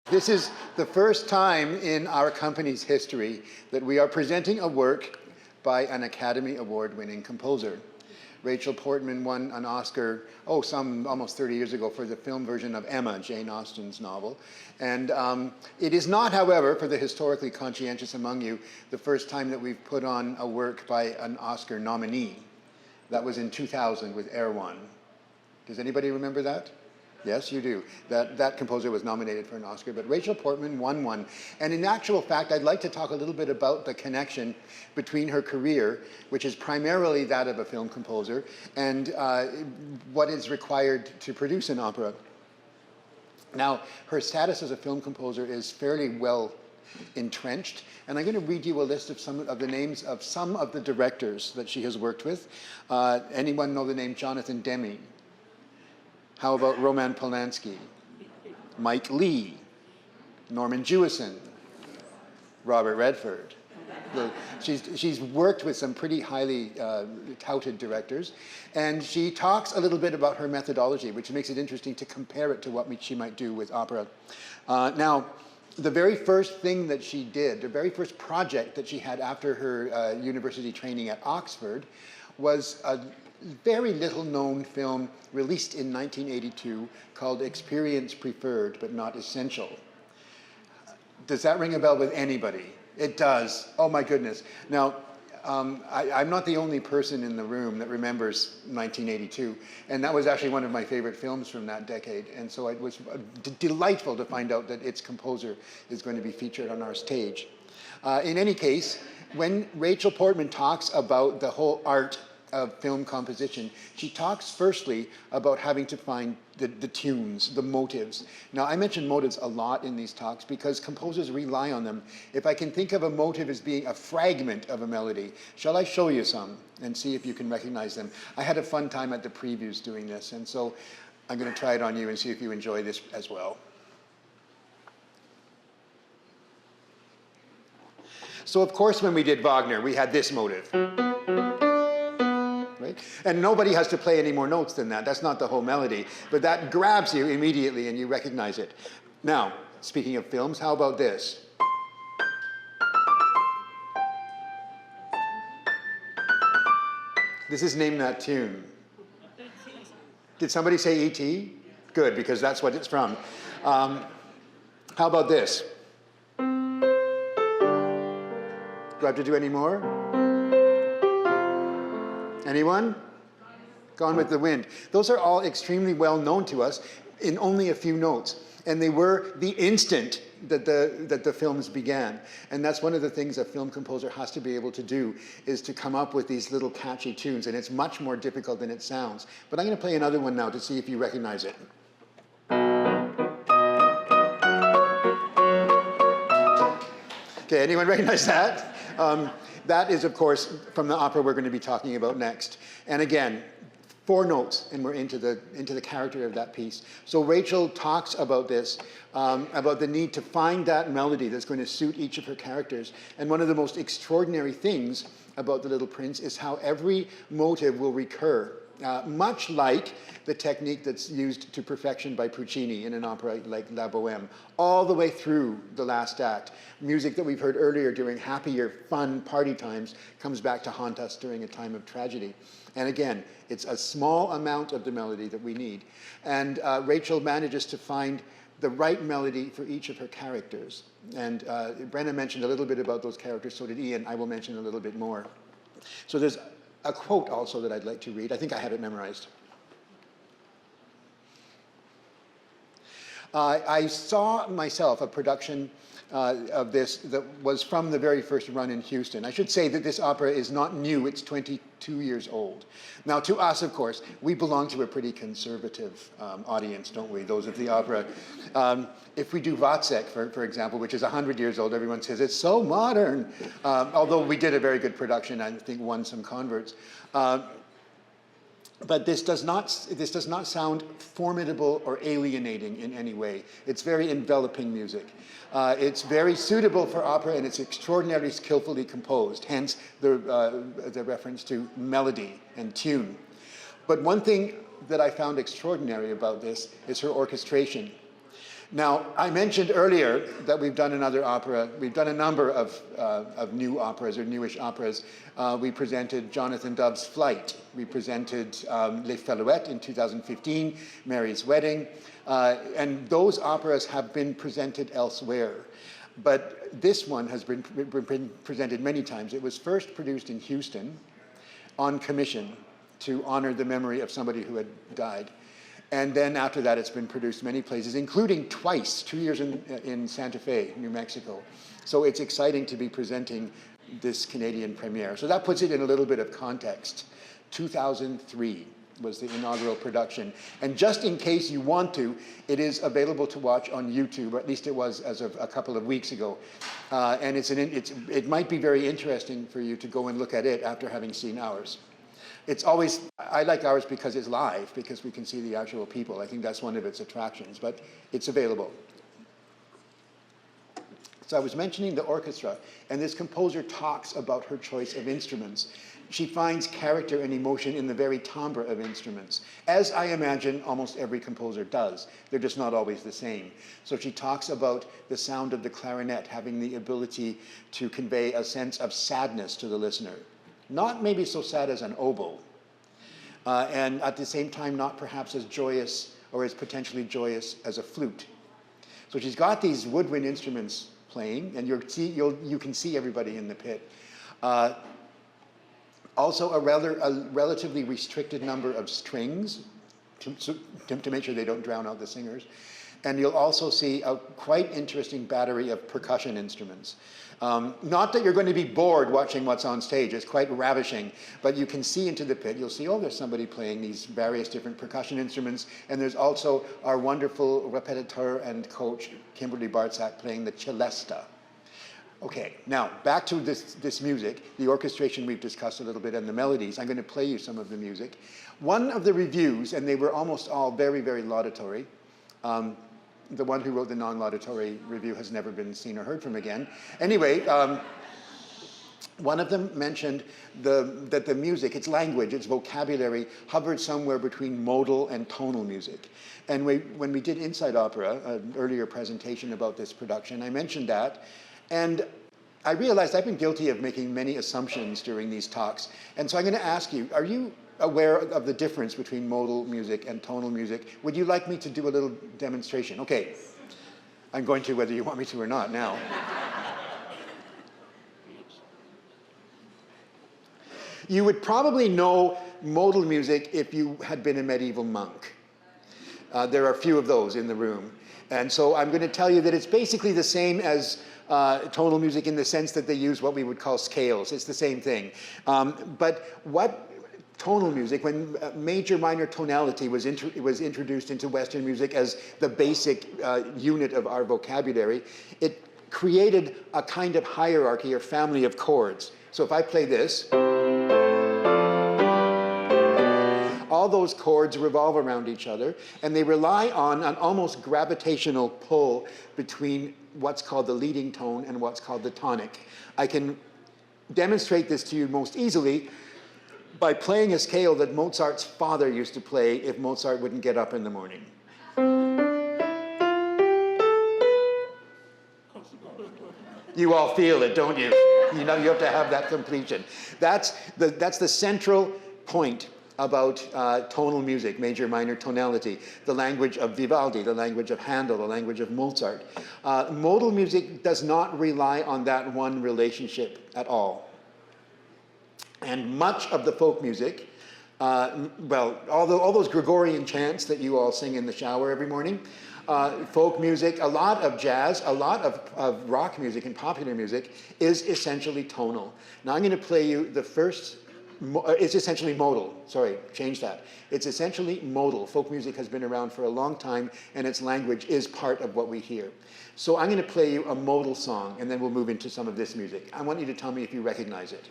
This is the first time in our company's history that we are presenting a work by an Academy Award-winning composer. Rachel Portman won an Oscar, almost 30 years ago for the film version of Emma, Jane Austen's novel. And it is not, however, for the historically conscientious among you, the first time that we've put on a work by an Oscar nominee. That was in 2000 with Erewhon. Does anybody remember that? Yes, you do. That composer was nominated for an Oscar, but Rachel Portman won one. And in actual fact, I'd like to talk a little bit about the connection between her career, which is primarily that of a film composer, and what is required to produce an opera. Now, her status as a film composer is fairly well entrenched, and I'm going to read you a list of some of the names of some of the directors that she has worked with. Anyone know the name Jonathan Demme? How about Roman Polanski, Mike Lee, Norman Jewison, Robert Redford? She's worked with some pretty highly touted directors, and she talks a little bit about her methodology, which makes it interesting to compare it to what she might do with opera. Now, the very first thing that she did, the very first project that she had after her university training at Oxford was a very little known film released in 1982 called Experience Preferred but Not Essential. Does that ring a bell with anybody? It does. Oh my goodness. Now, I'm not the only person in the room that remembers 1982, and that was actually one of my favorite films from that decade, and so it was delightful to find out that its composer is going to be featured on our stage. In any case, when Rachel Portman talks about the whole art of film composition, she talks firstly about having to find the tunes, the motives. Now, I mention motives a lot in these talks because composers rely on them. If I can think of a motive as being a fragment of a melody, shall I show you some and see if you can recognize them? I had a fun time at the previews doing this, and so I'm going to try it on you and see if you enjoy this as well. So, of course, when we did Wagner, we had this motive. Right? And nobody has to play any more notes than that. That's not the whole melody. But that grabs you immediately and you recognize it. Now, speaking of films, how about this? This is Name That Tune. Did somebody say E.T.? Good, because that's what it's from. How about this? Do I have to do any more? Anyone? Gone with the Wind. Those are all extremely well known to us in only a few notes. And they were the instant that the films began. And that's one of the things a film composer has to be able to do, is to come up with these little catchy tunes. And it's much more difficult than it sounds. But I'm going to play another one now to see if you recognize it. Okay, anyone recognize that? That is, of course, from the opera we're going to be talking about next. And again, 4 notes, and we're into the character of that piece. So Rachel talks about this, about the need to find that melody that's going to suit each of her characters. And one of the most extraordinary things about The Little Prince is how every motive will recur, much like the technique that's used to perfection by Puccini in an opera like La Bohème, all the way through the last act. Music that we've heard earlier during happier, fun party times comes back to haunt us during a time of tragedy. And again, it's a small amount of the melody that we need. And Rachel manages to find the right melody for each of her characters. And Brenna mentioned a little bit about those characters, so did Ian. I will mention a little bit more. So there's a quote also that I'd like to read. I think I have it memorized. I saw myself a production of this that was from the very first run in Houston. I should say that this opera is not new, it's 22 years old. Now to us, of course, we belong to a pretty conservative audience, don't we, those of the opera. If we do Wozzeck, for example, which is 100 years old, everyone says it's so modern. Although we did a very good production, I think won some converts. But this does not sound formidable or alienating in any way. It's very enveloping music. It's very suitable for opera, and it's extraordinarily skillfully composed, hence the reference to melody and tune. But one thing that I found extraordinary about this is her orchestration. Now, I mentioned earlier that we've done another opera. We've done a number of new operas or newish operas. We presented Jonathan Dove's Flight. We presented Les Felouettes in 2015, Mary's Wedding. And those operas have been presented elsewhere. But this one has been presented many times. It was first produced in Houston on commission to honor the memory of somebody who had died. And then after that, it's been produced many places, including twice, 2 years in Santa Fe, New Mexico. So it's exciting to be presenting this Canadian premiere. So that puts it in a little bit of context. 2003 was the inaugural production. And just in case you want to, it is available to watch on YouTube, or at least it was as of a couple of weeks ago. And it might be very interesting for you to go and look at it after having seen ours. It's always, I like ours because it's live, because we can see the actual people. I think that's one of its attractions, but it's available. So I was mentioning the orchestra, and this composer talks about her choice of instruments. She finds character and emotion in the very timbre of instruments, as I imagine almost every composer does. They're just not always the same. So she talks about the sound of the clarinet having the ability to convey a sense of sadness to the listener. Not maybe so sad as an oboe, and at the same time not perhaps as joyous or as potentially joyous as a flute. So she's got these woodwind instruments playing, and you can see everybody in the pit. Also a relatively restricted number of strings to make sure they don't drown out the singers. And you'll also see a quite interesting battery of percussion instruments. Not that you're going to be bored watching what's on stage, it's quite ravishing, but you can see into the pit, you'll see, oh, there's somebody playing these various different percussion instruments, and there's also our wonderful repetiteur and coach, Kimberly Bartzak, playing the celesta. Okay, now back to this music, the orchestration we've discussed a little bit, and the melodies. I'm going to play you some of the music. One of the reviews, and they were almost all very, very laudatory, the one who wrote the non-laudatory review has never been seen or heard from again. Anyway, one of them mentioned that the music, its language, its vocabulary, hovered somewhere between modal and tonal music. And when we did Inside Opera, an earlier presentation about this production, I mentioned that. And I realized I've been guilty of making many assumptions during these talks. And so I'm going to ask you, are you aware of the difference between modal music and tonal music? Would you like me to do a little demonstration? Okay, I'm going to whether you want me to or not now. You would probably know modal music if you had been a medieval monk. There are a few of those in the room. And so I'm going to tell you that it's basically the same as tonal music in the sense that they use what we would call scales. It's the same thing. But what tonal music, when major minor tonality was introduced into Western music as the basic unit of our vocabulary, it created a kind of hierarchy or family of chords. So if I play this, all those chords revolve around each other, and they rely on an almost gravitational pull between what's called the leading tone and what's called the tonic. I can demonstrate this to you most easily by playing a scale that Mozart's father used to play if Mozart wouldn't get up in the morning. You all feel it, don't you? You know, you have to have that completion. That's the central point about tonal music, major minor tonality, the language of Vivaldi, the language of Handel, the language of Mozart. Modal music does not rely on that one relationship at all. And much of the folk music, well, all those Gregorian chants that you all sing in the shower every morning, folk music, a lot of jazz, a lot of rock music and popular music is essentially tonal. Now I'm going to play you the first, it's essentially modal, sorry, change that. It's essentially modal. Folk music has been around for a long time, and its language is part of what we hear. So I'm going to play you a modal song, and then we'll move into some of this music. I want you to tell me if you recognize it.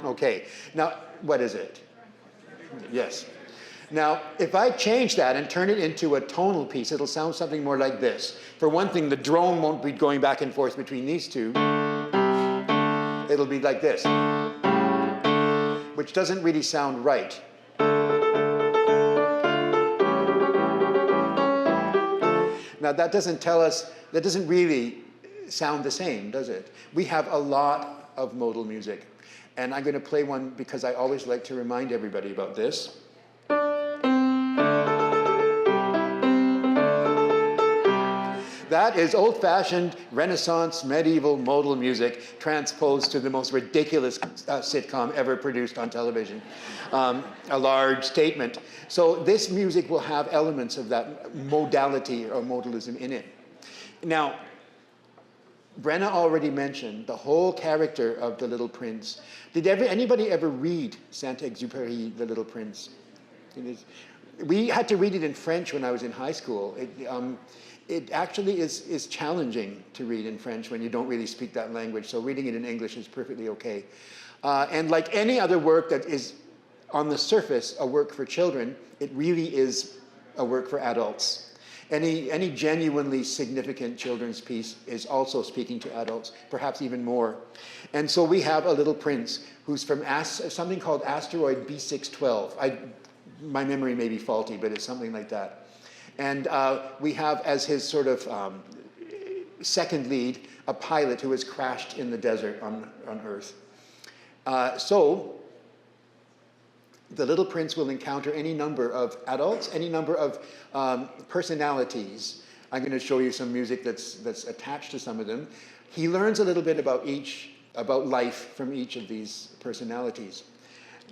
Okay, now, what is it? Yes. Now, if I change that and turn it into a tonal piece, it'll sound something more like this. For one thing, the drone won't be going back and forth between these two. It'll be like this. which doesn't really sound right. Now that doesn't tell us, that doesn't really sound the same, does it? We have a lot of modal music. And I'm going to play one because I always like to remind everybody about this. That is old-fashioned, Renaissance, medieval modal music transposed to the most ridiculous sitcom ever produced on television. A large statement. So this music will have elements of that modality or modalism in it. Now, Brenna already mentioned the whole character of The Little Prince. Did anybody ever read Saint-Exupéry, The Little Prince? We had to read it in French when I was in high school. It actually is challenging to read in French when you don't really speak that language, so reading it in English is perfectly okay. And like any other work that is, on the surface, a work for children, it really is a work for adults. Any genuinely significant children's piece is also speaking to adults, perhaps even more. And so we have a little prince who's from something called asteroid B612. My memory may be faulty, but it's something like that. And we have as his sort of second lead a pilot who has crashed in the desert on Earth. So the little prince will encounter any number of adults, any number of personalities. I'm going to show you some music that's attached to some of them. He learns a little bit about life from each of these personalities.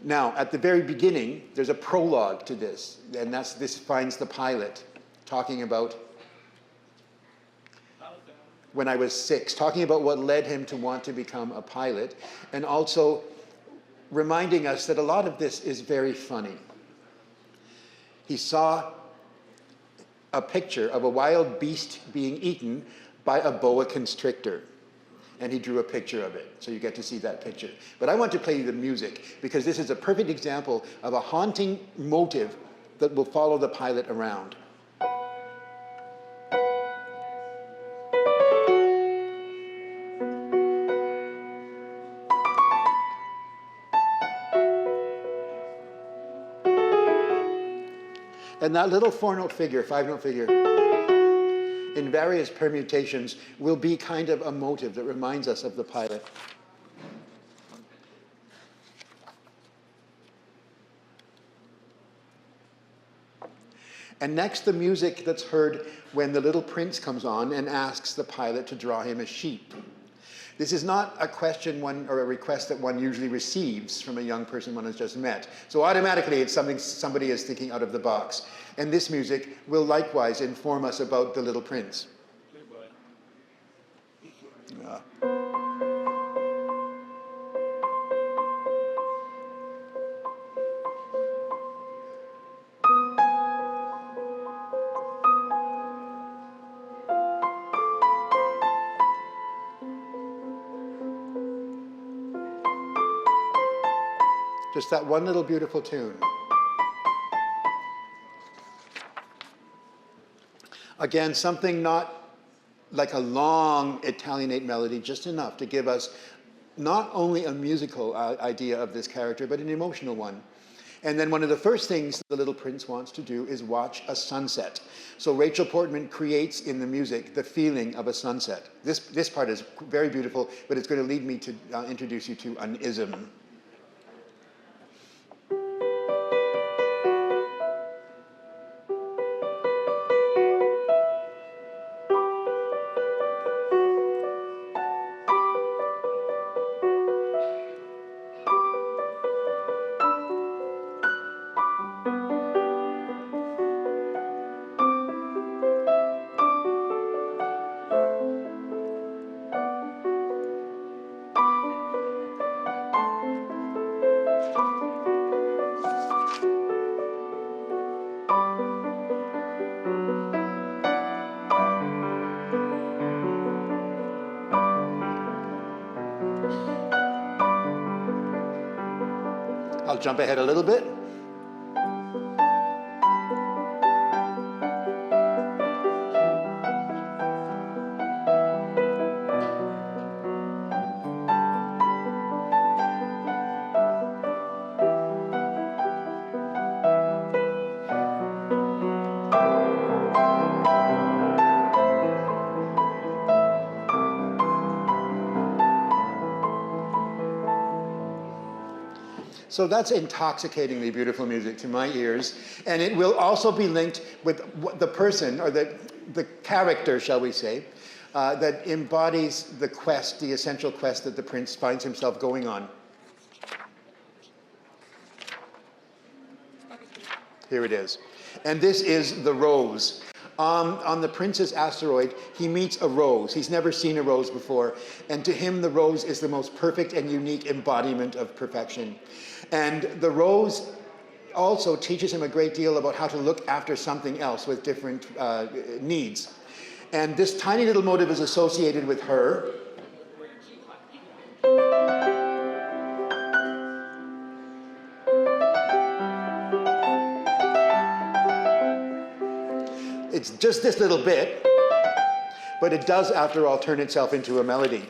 Now, at the very beginning, there's a prologue to this, and this finds the pilot talking about when I was 6, talking about what led him to want to become a pilot, and also reminding us that a lot of this is very funny. He saw a picture of a wild beast being eaten by a boa constrictor, and he drew a picture of it, so you get to see that picture. But I want to play you the music, because this is a perfect example of a haunting motive that will follow the pilot around. And that little 4-note figure, 5-note figure, in various permutations, will be kind of a motive that reminds us of the pilot. And next, the music that's heard when the little prince comes on and asks the pilot to draw him a sheep. This is not a question or a request that one usually receives from a young person one has just met. So automatically it's something somebody is thinking out of the box. And this music will likewise inform us about the little prince. Just that one little beautiful tune. Again, something not like a long Italianate melody, just enough to give us not only a musical idea of this character, but an emotional one. And then one of the first things the little prince wants to do is watch a sunset. So Rachel Portman creates in the music the feeling of a sunset. This part is very beautiful, but it's going to lead me to introduce you to an ism. I'll jump ahead a little bit. So that's intoxicatingly beautiful music to my ears. And it will also be linked with the person, or the character, shall we say, that embodies the quest, the essential quest that the prince finds himself going on. Here it is. And this is the rose. On the prince's asteroid, he meets a rose. He's never seen a rose before. And to him, the rose is the most perfect and unique embodiment of perfection. And the rose also teaches him a great deal about how to look after something else with different needs. And this tiny little motive is associated with her. It's just this little bit, but it does, after all, turn itself into a melody.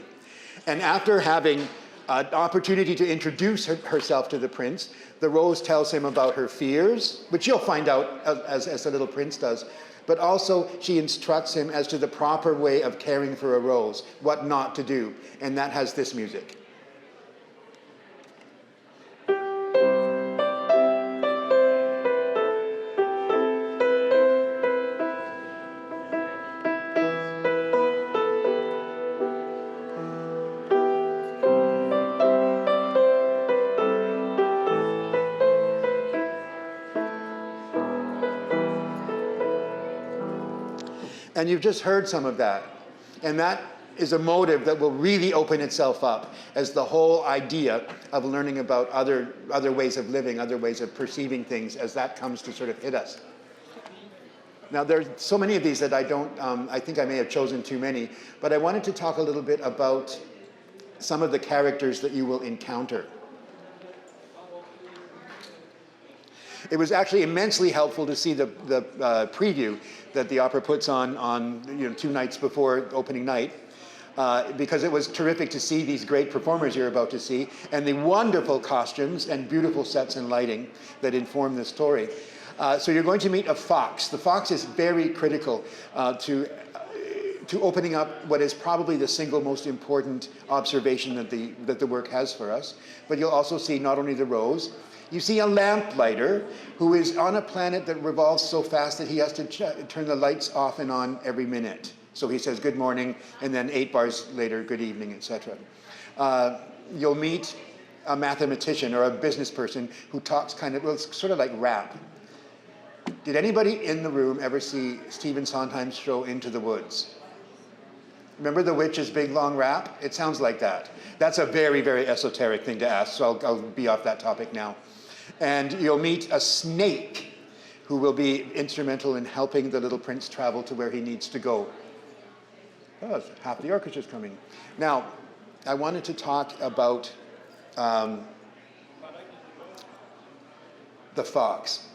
And after having an opportunity to introduce herself to the prince, the rose tells him about her fears, which you'll find out as the little prince does, but also she instructs him as to the proper way of caring for a rose, what not to do, and that has this music. And you've just heard some of that. And that is a motive that will really open itself up as the whole idea of learning about other ways of living, other ways of perceiving things, as that comes to sort of hit us. Now, there are so many of these that I think I may have chosen too many, but I wanted to talk a little bit about some of the characters that you will encounter. It was actually immensely helpful to see the preview that the opera puts on 2 nights before opening night, because it was terrific to see these great performers you're about to see, and the wonderful costumes and beautiful sets and lighting that inform the story. So you're going to meet a fox. The fox is very critical to opening up what is probably the single most important observation that the work has for us. But you'll also see not only the rose, you see a lamplighter who is on a planet that revolves so fast that he has to turn the lights off and on every minute. So he says good morning, and then 8 bars later, good evening, etc. You'll meet a mathematician or a business person who talks sort of like rap. Did anybody in the room ever see Stephen Sondheim's show Into the Woods? Remember the witch's big long rap? It sounds like that. That's a very, very esoteric thing to ask, so I'll be off that topic now. And you'll meet a snake who will be instrumental in helping the little prince travel to where he needs to go. Oh, half the orchestra's coming. Now, I wanted to talk about the fox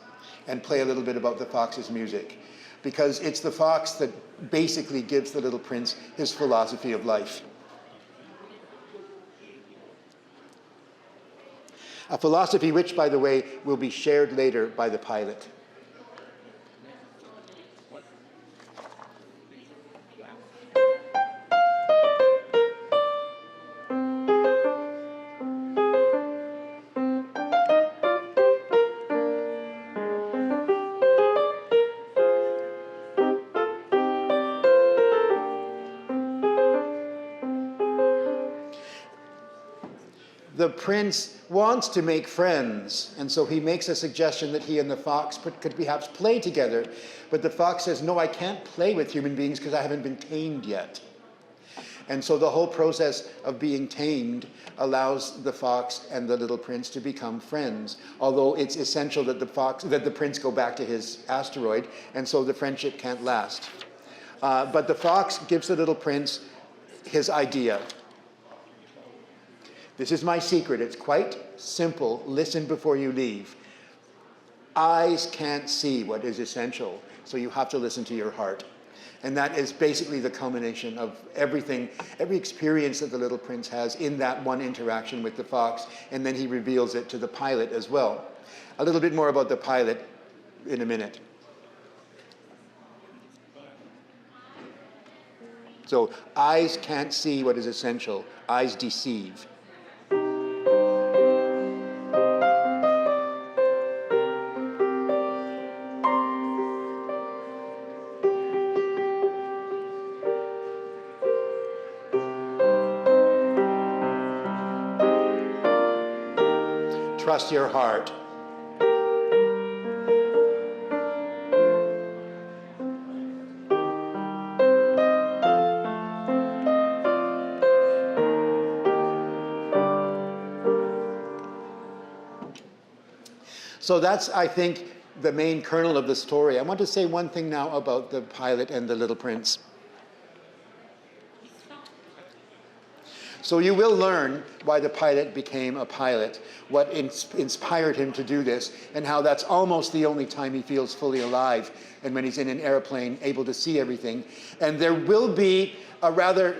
and play a little bit about the fox's music, because it's the fox that basically gives the little prince his philosophy of life. A philosophy which, by the way, will be shared later by the pilot. The prince wants to make friends, and so he makes a suggestion that he and the fox could perhaps play together. But the fox says, no, I can't play with human beings because I haven't been tamed yet. And so the whole process of being tamed allows the fox and the little prince to become friends, although it's essential that the prince go back to his asteroid, and so the friendship can't last. But the fox gives the little prince his idea. This is my secret. It's quite simple. Listen before you leave. Eyes can't see what is essential, so you have to listen to your heart. And that is basically the culmination of everything, every experience that the little prince has in that one interaction with the fox, and then he reveals it to the pilot as well. A little bit more about the pilot in a minute. So, eyes can't see what is essential. Eyes deceive. trust your heart. So that's, I think, the main kernel of the story. I want to say one thing now about the pilot and the Little Prince. So you will learn why the pilot became a pilot, what inspired him to do this, and how that's almost the only time he feels fully alive, and when he's in an airplane, able to see everything. And there will be a rather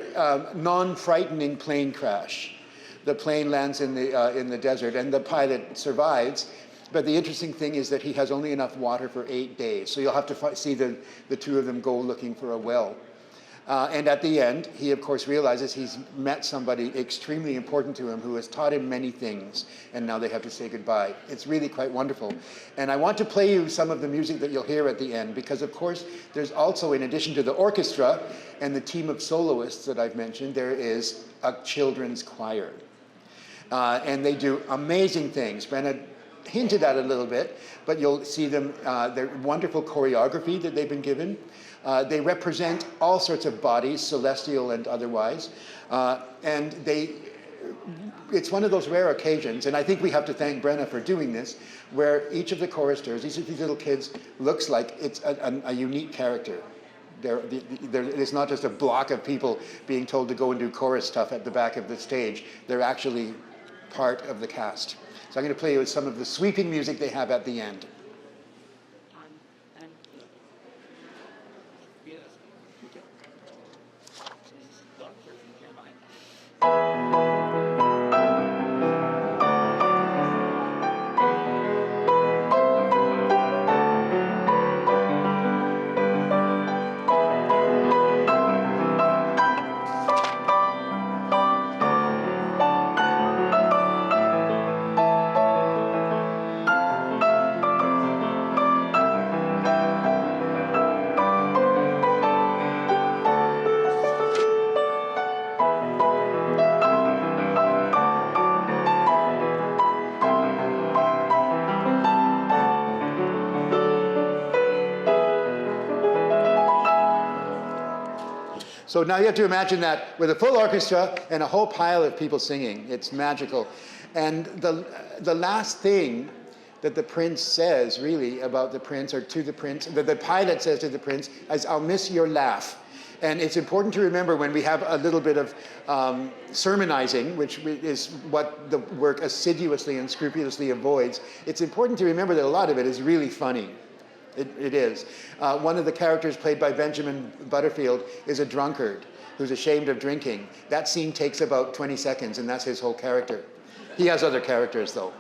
non-frightening plane crash. The plane lands in the desert, and the pilot survives. But the interesting thing is that he has only enough water for 8 days. So you'll have to see the two of them go looking for a well. And at the end, he of course realizes he's met somebody extremely important to him who has taught him many things, and now they have to say goodbye. It's really quite wonderful. And I want to play you some of the music that you'll hear at the end, because of course there's also, in addition to the orchestra and the team of soloists that I've mentioned, there is a children's choir. And they do amazing things. Brenna hinted at it a little bit, but you'll see them, their wonderful choreography that they've been given. They represent all sorts of bodies, celestial and otherwise, and it's one of those rare occasions, and I think we have to thank Brenna for doing this, where each of the choristers, each of these little kids, looks like it's a unique character. It's not just a block of people being told to go and do chorus stuff at the back of the stage. They're actually part of the cast. So I'm going to play you some of the sweeping music they have at the end. So now you have to imagine that with a full orchestra and a whole pile of people singing. It's magical. And the last thing that the prince says, really, about the prince, or to the prince, that the pilot says to the prince, is, "I'll miss your laugh." And it's important to remember when we have a little bit of sermonizing, which is what the work assiduously and scrupulously avoids, it's important to remember that a lot of it is really funny. It is. One of the characters played by Benjamin Butterfield is a drunkard who's ashamed of drinking. That scene takes about 20 seconds, and that's his whole character. He has other characters, though.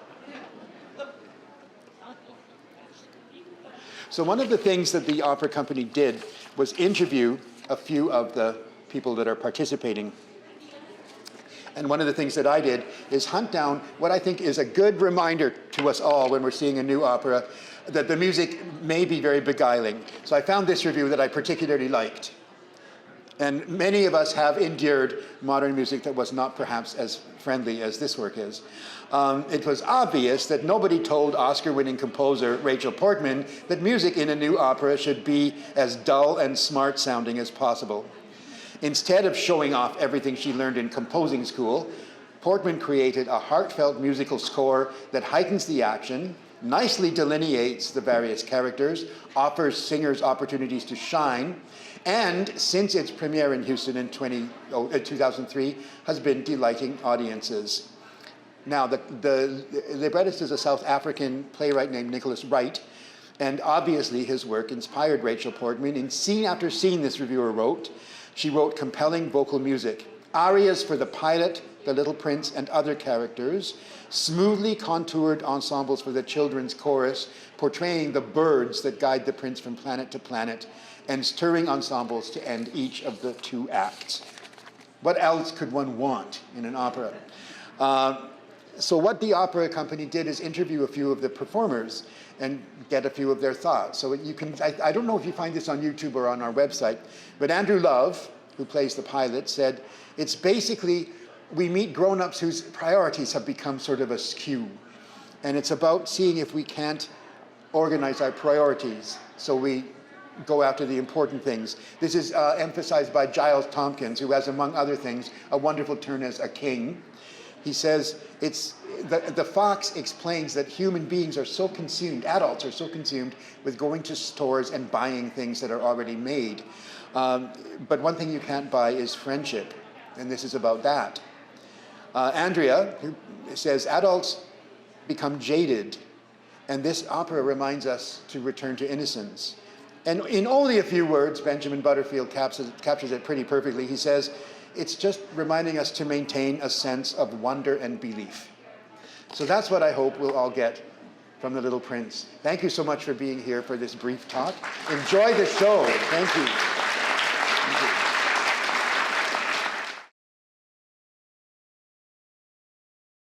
So one of the things that the opera company did was interview a few of the people that are participating. And one of the things that I did is hunt down what I think is a good reminder to us all when we're seeing a new opera, that the music may be very beguiling. So I found this review that I particularly liked. And many of us have endured modern music that was not perhaps as friendly as this work is. It was obvious that nobody told Oscar-winning composer Rachel Portman that music in a new opera should be as dull and smart-sounding as possible. Instead of showing off everything she learned in composing school, Portman created a heartfelt musical score that heightens the action, nicely delineates the various characters, offers singers opportunities to shine, and since its premiere in Houston in 2003, has been delighting audiences. Now, the librettist is a South African playwright named Nicholas Wright, and obviously his work inspired Rachel Portman. In scene after scene, this reviewer wrote, she wrote compelling vocal music, arias for the pilot, the Little Prince, and other characters, smoothly contoured ensembles for the children's chorus, portraying the birds that guide the prince from planet to planet, and stirring ensembles to end each of the 2 acts. What else could one want in an opera? So what the opera company did is interview a few of the performers and get a few of their thoughts. So you can, I don't know if you find this on YouTube or on our website, but Andrew Love, who plays the pilot, said, it's basically, we meet grown-ups whose priorities have become sort of askew. And it's about seeing if we can't organize our priorities so we go after the important things. This is emphasized by Giles Tompkins, who has, among other things, a wonderful turn as a king. He says, the fox explains that human beings are so consumed, adults are so consumed with going to stores and buying things that are already made. But one thing you can't buy is friendship, and this is about that. Andrea, who says, adults become jaded, and this opera reminds us to return to innocence. And in only a few words, Benjamin Butterfield captures it pretty perfectly. He says, it's just reminding us to maintain a sense of wonder and belief. So that's what I hope we'll all get from The Little Prince. Thank you so much for being here for this brief talk. Enjoy the show. Thank you. Thank you.